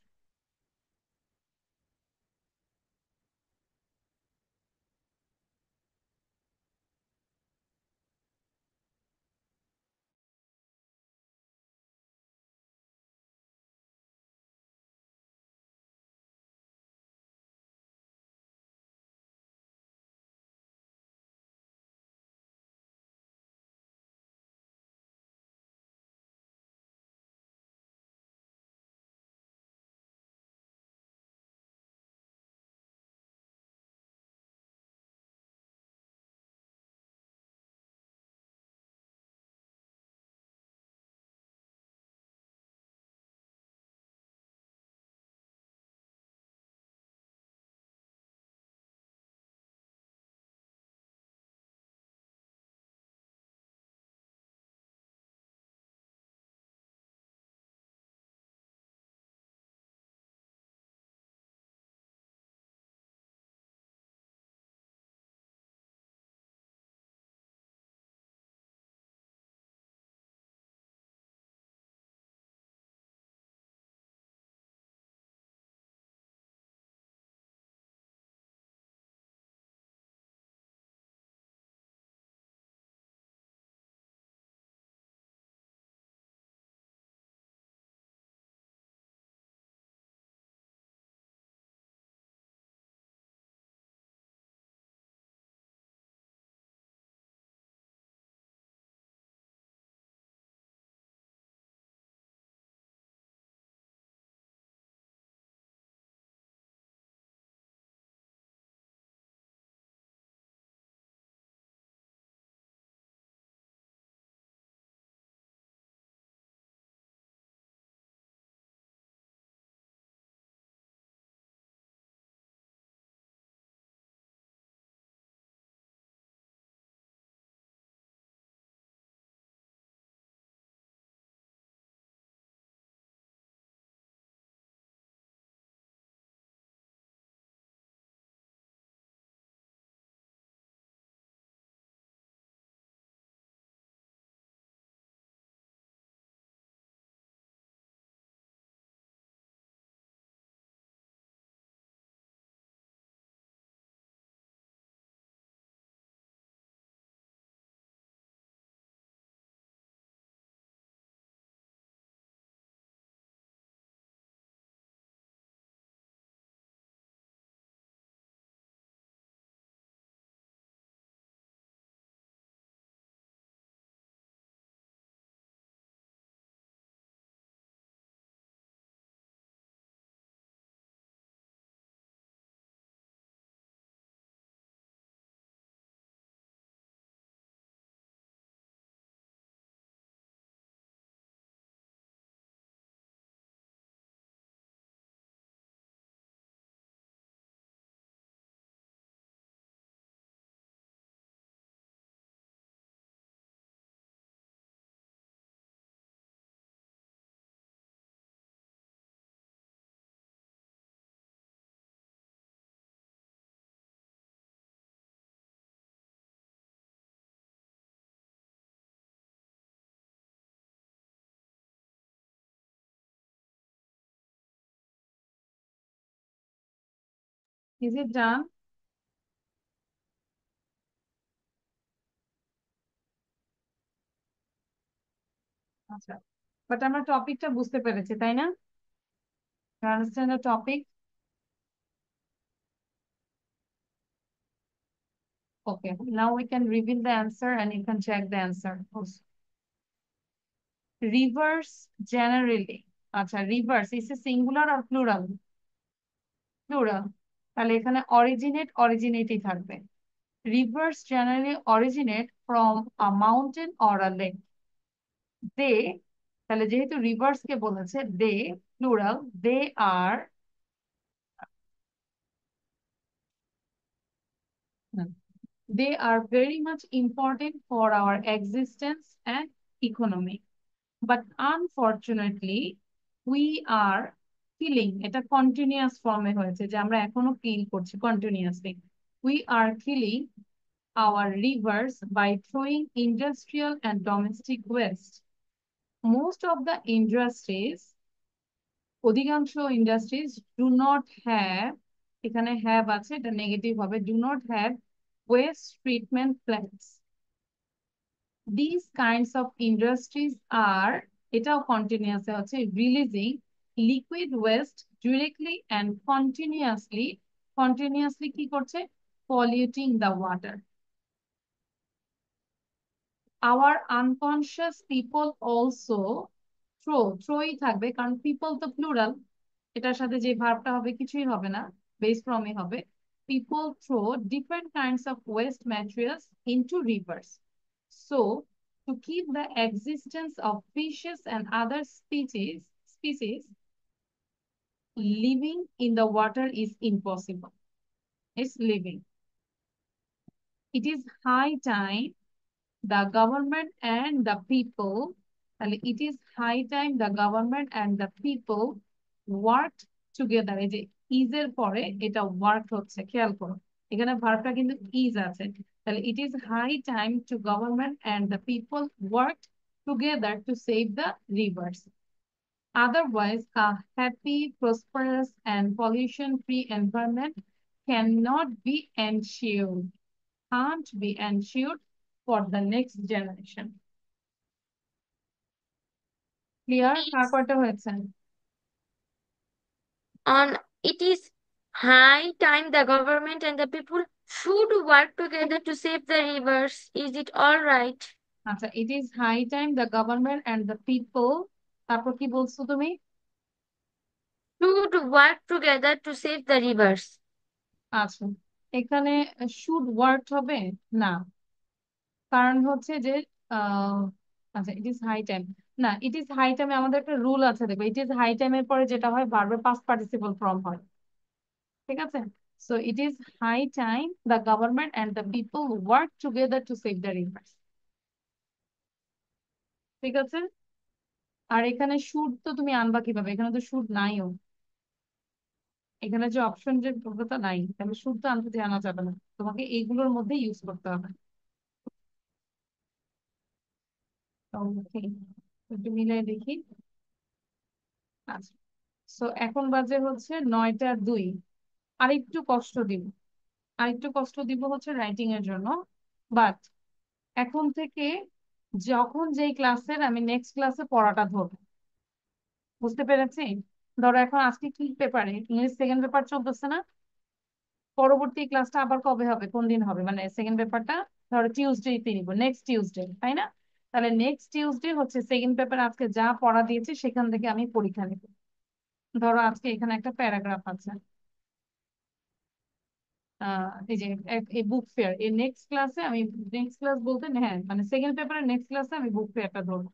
ইজ ইট ডান? আচ্ছা, বাট আমরা টপিকটা বুঝতে পেরেছি, তাই না? Understand the topic? Okay, now we can reveal the answer and you can check the answer also. Rivers generally. আচ্ছা, rivers is a singular or plural? Plural. তাহলে এখানে originate থাকবে। Rivers generally originate from a mountain or a lake. They, তাহলে যেহেতু rivers কে বলেছে, they plural, they are they are very much important for our existence and economy. But unfortunately, we are killing, এটা continuous ফর্মে হয়েছে যে আমরা এখনো কিল করছি continuously. We are killing our rivers by throwing industrial and domestic waste. Most of the industries, অধিকাংশ industries do not have, এখানে have আছে, এটা নেগেটিভ হবে, do not have West treatment plants. These kinds of industries are, এটাও continuous হচ্ছে, releasing liquid waste directly and continuously কি করছে, polluting the water. Our unconscious people also থ্রোই থাকবে, কারণ পিপল তো প্লুরাল, এটার সাথে যে ভার্বটা হবে কিছুই হবে না, বেস ফর্মই হবে। People throw different kinds of waste materials into rivers. So, to keep the existence of fishes and other species living in the water is impossible. It's living. It is high time the government and the people, তাহলে it is high time the government and the people worked together। এই যে is এর পরে এটা worked হচ্ছে, খেয়াল করো এখানে ভার্বটা কিন্তু is আছে, তাহলে it is high time to government and the people worked together to save the rivers. Otherwise, a happy, prosperous, and pollution-free environment cannot be ensured, can't be ensured for the next generation. Clear? কার কয়টা হয়েছে? On it is high time the government and the people should work together to save the rivers. Is it all right? আচ্ছা, it is high time the government and the people, তারপর কি বলছো তুমি? Should work together to save the rivers. আচ্ছা, এখানে should work হবে না, কারণ হচ্ছে যে আহ আচ্ছা, ইট ইজ হাই টাইম, না ইট ইজ হাই টাইমে আমাদের একটা রুল আছে, দেখো ইট ইজ হাই টাইমের পরে যেটা হয় ভার্বের পাস্ট পার্টিসিপল ফর্ম হয়, ঠিক আছে? So it is high time the government and the people work together to save the rivers, ঠিক আছে? আর এখানে শুড তো তুমি আনবা কিভাবে, এখানে তো শুড নাইও, এখানে যে অপশন যে প্রবণতা নাই, তাহলে শুড তো আনতে জানা যাবে না, তোমাকে এইগুলোর মধ্যে ইউজ করতে হবে। ওকে, একটু মিলাই দেখি। আচ্ছা, সো এখন বাজে হচ্ছে 9টা 2। আরেকটু কষ্ট দিব, আরেকটু কষ্ট দিব হচ্ছে রাইটিং এর জন্য, বাট এখন থেকে যখন যেই ক্লাসের আমি নেক্সট ক্লাসে পড়াটা ধরবো, বুঝতে পেরেছি? ধরো এখন আজকে কি পেপারে, ইংলিশ সেকেন্ড পেপার চলতেছে না, পরবর্তী ক্লাসটা আবার কবে হবে, কোন দিন হবে, মানে সেকেন্ড পেপারটা ধরো টিউসডে নিব, নেক্সট টিউসডে, তাই না? তাহলে নেক্সট টিউসডে হচ্ছে সেকেন্ড পেপার, আজকে যা পড়া দিয়েছে সেখান থেকে আমি পরীক্ষা নিব। ধরো আজকে এখানে একটা প্যারাগ্রাফ আছে, এই যে এই বুক ফেয়ার, এই নেক্সট ক্লাসে আমি, নেক্সট ক্লাস বলতে হ্যাঁ মানে সেকেন্ড পেপারের নেক্সট ক্লাসে আমি বুক ফেয়ারটা ধরবো।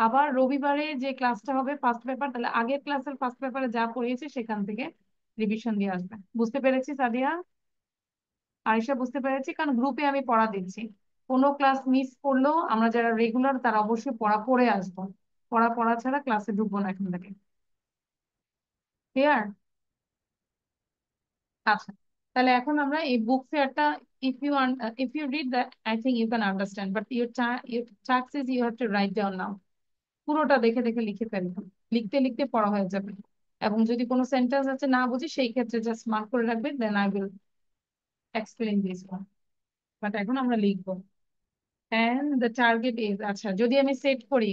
আবার রবিবারে যে ক্লাসটা হবে ফার্স্ট পেপার, তাহলে আগের ক্লাসের ফার্স্ট পেপারে যা পড়িয়েছে সেখান থেকে রিভিশন দিয়ে আসবে। বুঝতে পেরেছি সাদিয়া? আরিশা বুঝতে পেরেছি, কারণ গ্রুপে আমি পড়া দিচ্ছি, কোনো ক্লাস মিস করলেও আমরা যারা রেগুলার তারা অবশ্যই পড়া পড়ে আসবো, পড়া ছাড়া ক্লাসে ঢুকবো না এখান থেকে। ক্লিয়ার? আচ্ছা, তাহলে এখন আমরা এই বুক ফেয়ারটা, if you read that I think you can understand, but your task is you have to write down now, পুরোটা দেখে দেখে লিখে ফেলবো, লিখতে লিখতে পড়া হয়ে যাবে। এবং যদি কোনো সেন্টেন্স আছে না বুঝি সেই ক্ষেত্রে জাস্ট মার্ক করে রাখবেন, then I will explain this one, but এখন আমরা লিখবো। and the target is, আচ্ছা যদি আমি সেট করি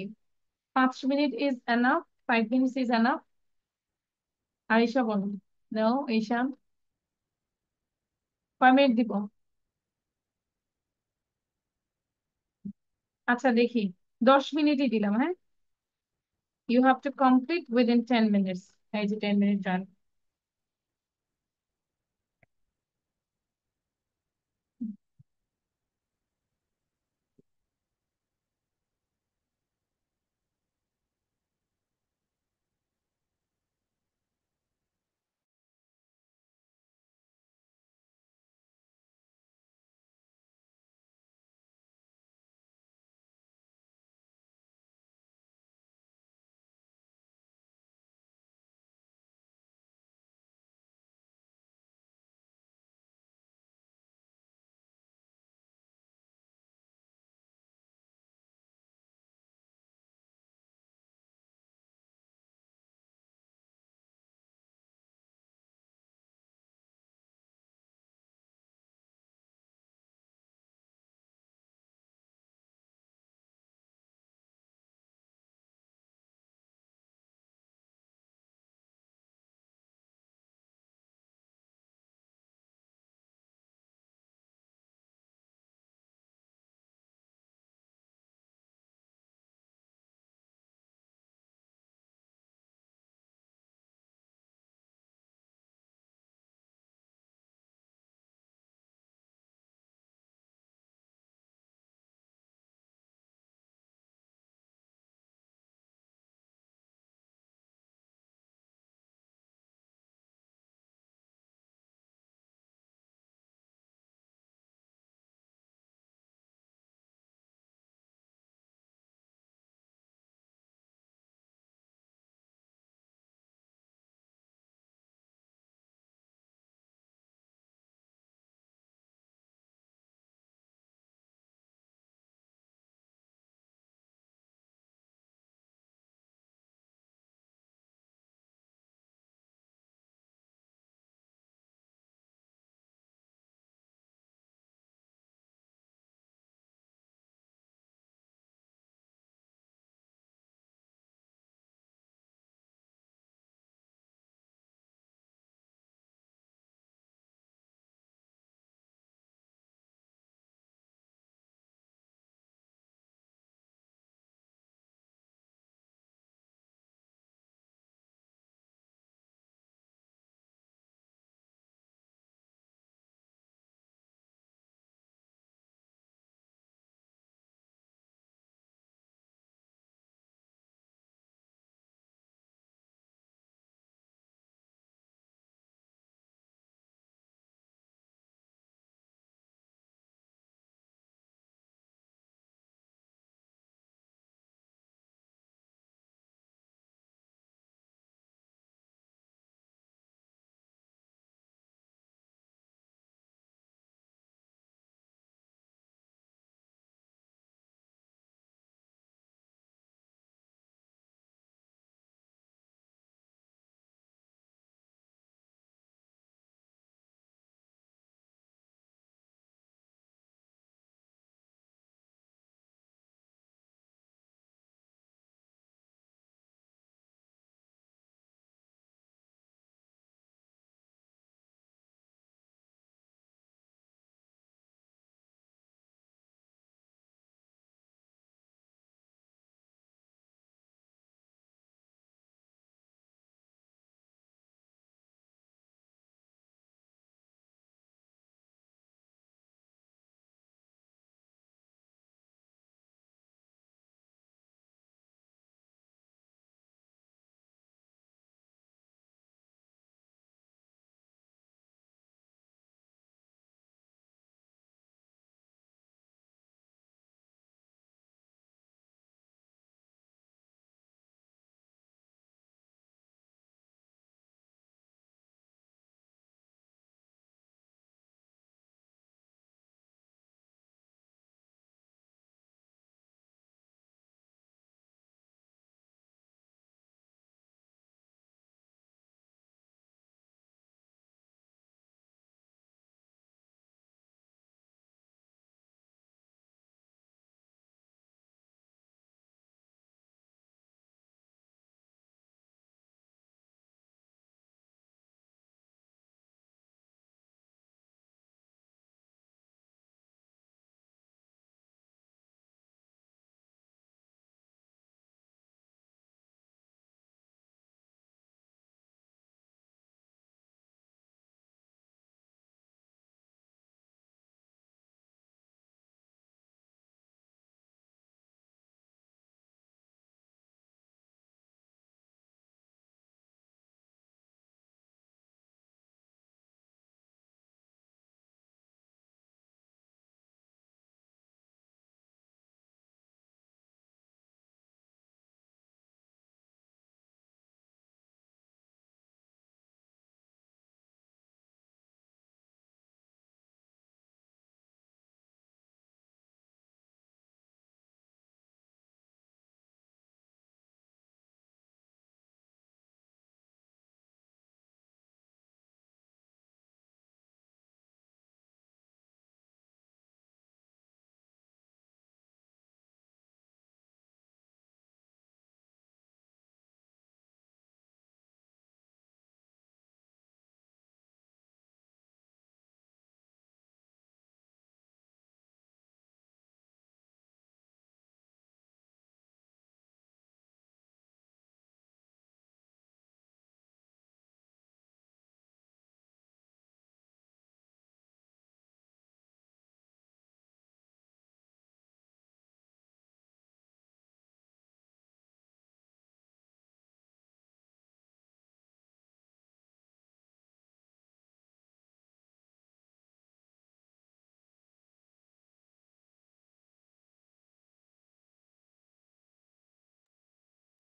5 minute is enough, 5 minutes is enough, Arisha বলুন। নো, ঈশান, কয় মিনিট দিব? আচ্ছা দেখি, 10 মিনিটই দিলাম, হ্যাঁ। You have to complete within 10 minutes. এই যে 10 minute run.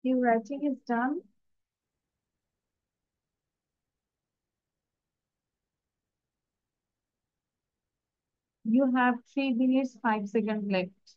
Your writing is done. You have 3 minutes, 5 seconds left.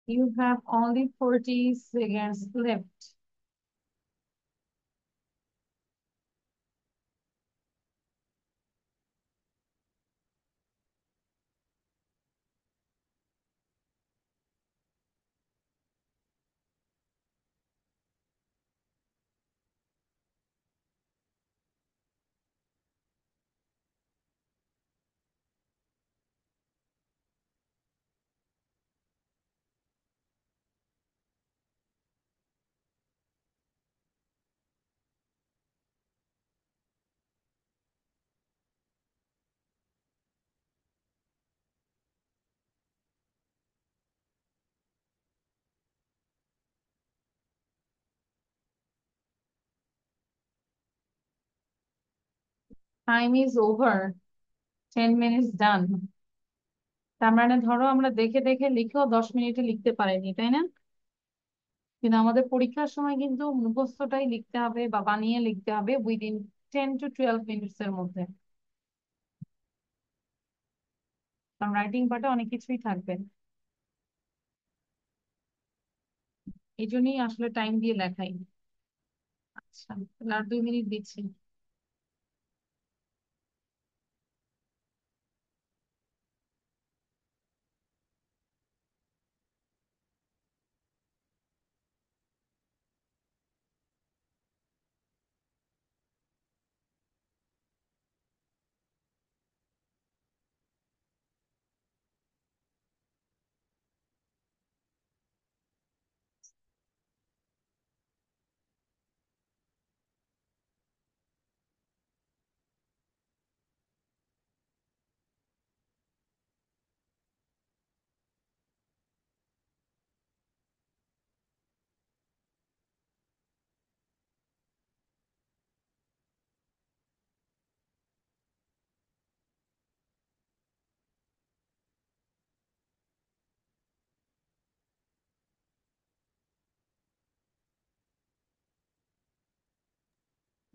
You have only 40 seconds left. Time is over. 10 minutes done. তার মানে ধরো আমরা দেখে দেখে লিখেও 10 মিনিটে লিখতে পারিনি, তাই না? কিন্তু আমাদের পরীক্ষার সময় কিন্তু মুখস্থটাই লিখতে হবে বা বানিয়ে লিখতে হবে উইদিন 10 to 12 মিনিটস এর মধ্যে। কারণ রাইটিং পার্টে অনেক কিছুই থাকবে, এই জন্যই আসলে টাইম দিয়ে লেখাই। আচ্ছা, তাহলে আর 2 মিনিট দিচ্ছি।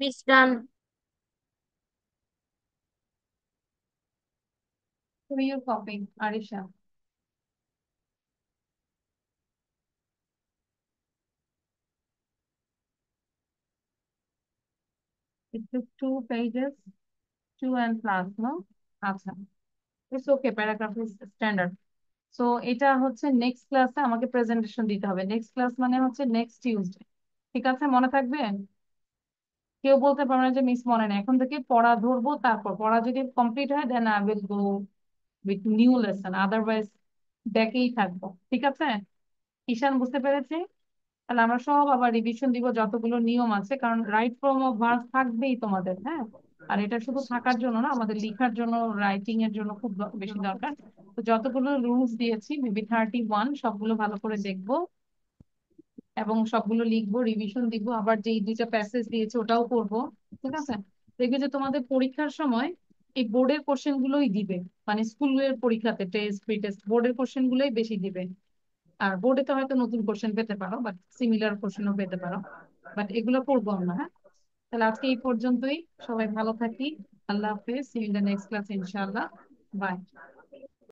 Miss done. for your copy, Arisha. It took 2 pages, 2 and plus, no? আচ্ছা, it's okay, paragraph is standard. So এটা হচ্ছে নেক্সট ক্লাসে আমাকে প্রেজেন্টেশন দিতে হবে। নেক্সট ক্লাস মানে হচ্ছে নেক্সট টিউসডে। ঠিক আছে, মনে থাকবে? কেউ বলতে পারবে না যে মিস মনে নেই। এখন থেকে পড়া ধরবো, তারপর পড়া যদি কমপ্লিট হয় then I will go with new lesson, otherwise দেখেই থাকবো। ঠিক আছে, ঈশান, বুঝতে পেরেছি। তাহলে আমরা সব আবার রিভিশন দিব যতগুলো নিয়ম আছে, কারণ রাইট ফর্ম অফ ভার্ব থাকবেই তোমাদের, হ্যাঁ। আর এটা শুধু থাকার জন্য না, আমাদের লেখার জন্য, রাইটিং এর জন্য খুব বেশি দরকার। তো যতগুলো রুলস দিয়েছি, মেবি 31, সবগুলো ভালো করে দেখবো এবং সবগুলো লিখবো, রিভিশন দিব। আবার যেই 2টা প্যাসেজ দিয়েছে ওটাও করবো। ঠিক আছে, দেখবে যে তোমাদের পরীক্ষার সময় এই বোর্ডের কোশ্চেন গুলোই দিবে। মানে স্কুলের পরীক্ষাতে টেস্ট, প্রি টেস্ট, বোর্ডের কোশ্চেন গুলোই বেশি দিবে। আর বোর্ডে তো হয়তো নতুন কোশ্চেন পেতে পারো, বাট সিমিলার কোশ্চেনও পেতে পারো। বাট এগুলো পড়বো আমরা, হ্যাঁ। তাহলে আজকে এই পর্যন্তই। সবাই ভালো থাকি। আল্লাহ হাফেজ, see you in the next class ইনশাআল্লাহ। বাই।